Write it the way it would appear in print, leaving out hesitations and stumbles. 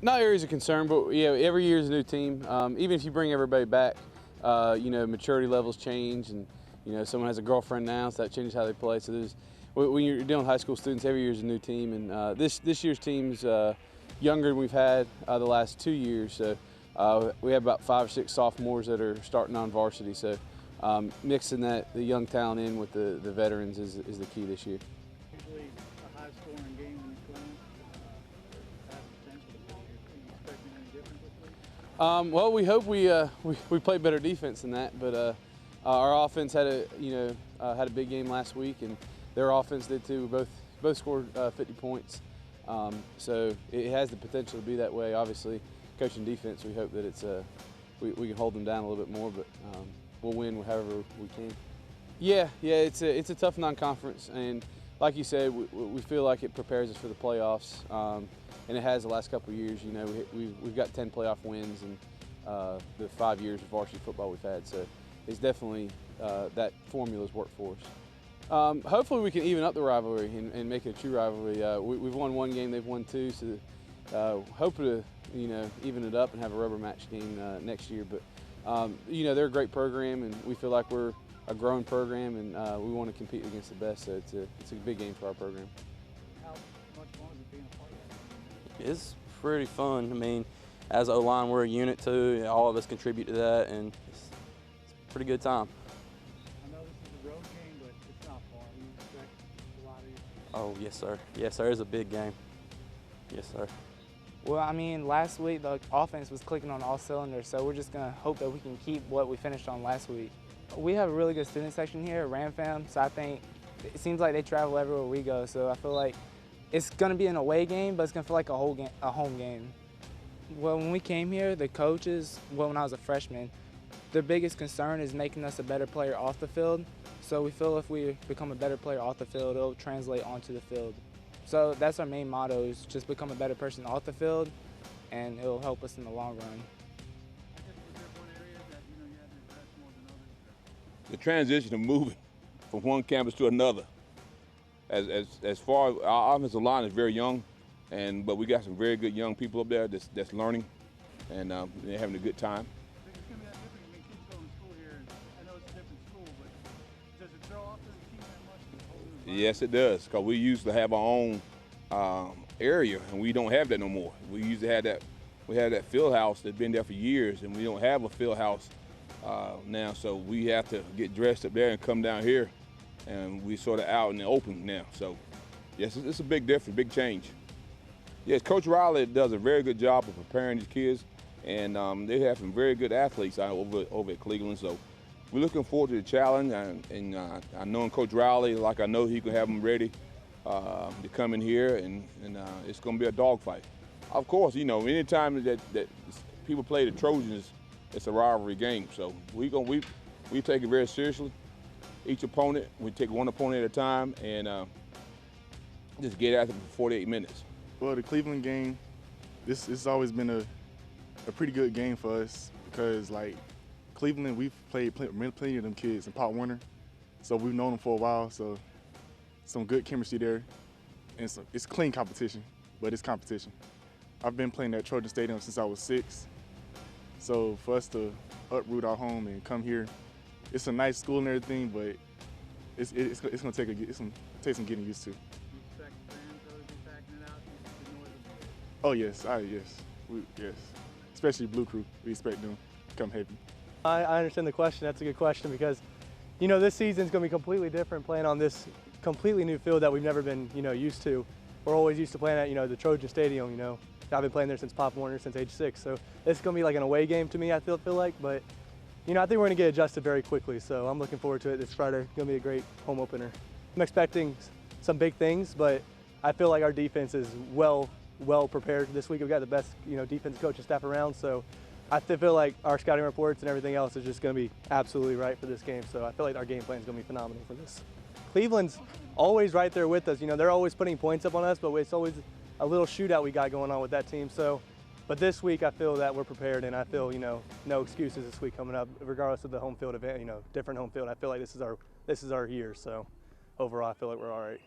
Not areas of concern, but yeah, every year is a new team. Even if you bring everybody back, you know, maturity levels change, and you know, someone has a girlfriend now, so that changes how they play. So there's, when you're dealing with high school students, every year is a new team, and this year's team's younger than we've had the last 2 years. So we have about 5 or 6 sophomores that are starting on varsity. So mixing the young talent in with the veterans is the key this year. Usually a high-scoring game when you play. Has potential to be. Are you expecting any different this week? Well, we hope we play better defense than that, but our offense had a big game last week, and their offense did too. We both scored 50 points, so it has the potential to be that way. Obviously, coaching defense, we hope that we can hold them down a little bit more, but we'll win however we can. Yeah, it's a tough non-conference, and like you said, we feel like it prepares us for the playoffs, and it has the last couple of years. You know, we've got 10 playoff wins in the 5 years of varsity football we've had, so it's definitely that formula's worked for us. Hopefully we can even up the rivalry and make it a true rivalry. We've won 1 game, they've won 2, so hope to even it up and have a rubber match game next year. But they're a great program, and we feel like we're a growing program, and we want to compete against the best. So it's a big game for our program. How much fun is it being a part of that? It's pretty fun. I mean, as O-line, we're a unit too. All of us contribute to that, and it's a pretty good time. I know this is a road game, but it's not far. You expect a lot of you. Oh, yes, sir. Yes, sir. It's a big game. Yes, sir. Well, I mean, last week the offense was clicking on all cylinders, so we're just going to hope that we can keep what we finished on last week. We have a really good student section here, RamFam, so I think it seems like they travel everywhere we go, so I feel like it's going to be an away game, but it's going to feel like a home game. Well, when we came here, the coaches, when I was a freshman, their biggest concern is making us a better player off the field, so we feel if we become a better player off the field, it'll translate onto the field. So that's our main motto, is just become a better person off the field, and it'll help us in the long run. I guess was there one area that you had to address more than others? The transition of moving from one campus to another. As far as our offensive line is very young, but we got some very good young people up there that's learning, and they're having a good time. It's going to be that different. I mean, kids go to school here, and I know it's a different school, but does it throw off the team that much? Yes, it does, because we used to have our own area, and we don't have that no more. We used to have that. We had that field house that's been there for years, and we don't have a field house now, so we have to get dressed up there and come down here, and we sort of out in the open now. So, yes, it's a big difference, big change. Yes, Coach Riley does a very good job of preparing these kids, and they have some very good athletes over at Cleveland. So we're looking forward to the challenge, and I know Coach Riley, like I know he can have them ready to come in here, and it's going to be a dogfight. Of course, anytime that people play the Trojans, it's a rivalry game. So we take it very seriously. Each opponent, we take one opponent at a time, and just get after it for 48 minutes. Well, the Cleveland game, this has always been a pretty good game for us, because like Cleveland, we've played plenty of them kids in Pop Warner, so we've known them for a while. So some good chemistry there, and it's clean competition, but it's competition. I've been playing at Trojan Stadium since I was 6, so for us to uproot our home and come here, it's a nice school and everything, but it's gonna take some getting used to. Do you expect fans to be packing it out? The noise of the Oh yes, yes. Especially Blue Crew, we expect them to come heavy. I understand the question. That's a good question, because this season's going to be completely different playing on this completely new field that we've never been used to. We're always used to playing at the Trojan Stadium. I've been playing there since Pop Warner, since age 6. So it's going to be like an away game to me, I feel like. But I think we're going to get adjusted very quickly. So I'm looking forward to it this Friday. It's going to be a great home opener. I'm expecting some big things, but I feel like our defense is well prepared this week. We've got the best defensive coaching staff around. So I feel like our scouting reports and everything else is just going to be absolutely right for this game. So I feel like our game plan is going to be phenomenal for this. Cleveland's always right there with us. They're always putting points up on us, but it's always a little shootout we got going on with that team. So, but this week I feel that we're prepared, and I feel no excuses this week coming up, regardless of the home field event. Different home field. I feel like this is our year. So overall, I feel like we're all right.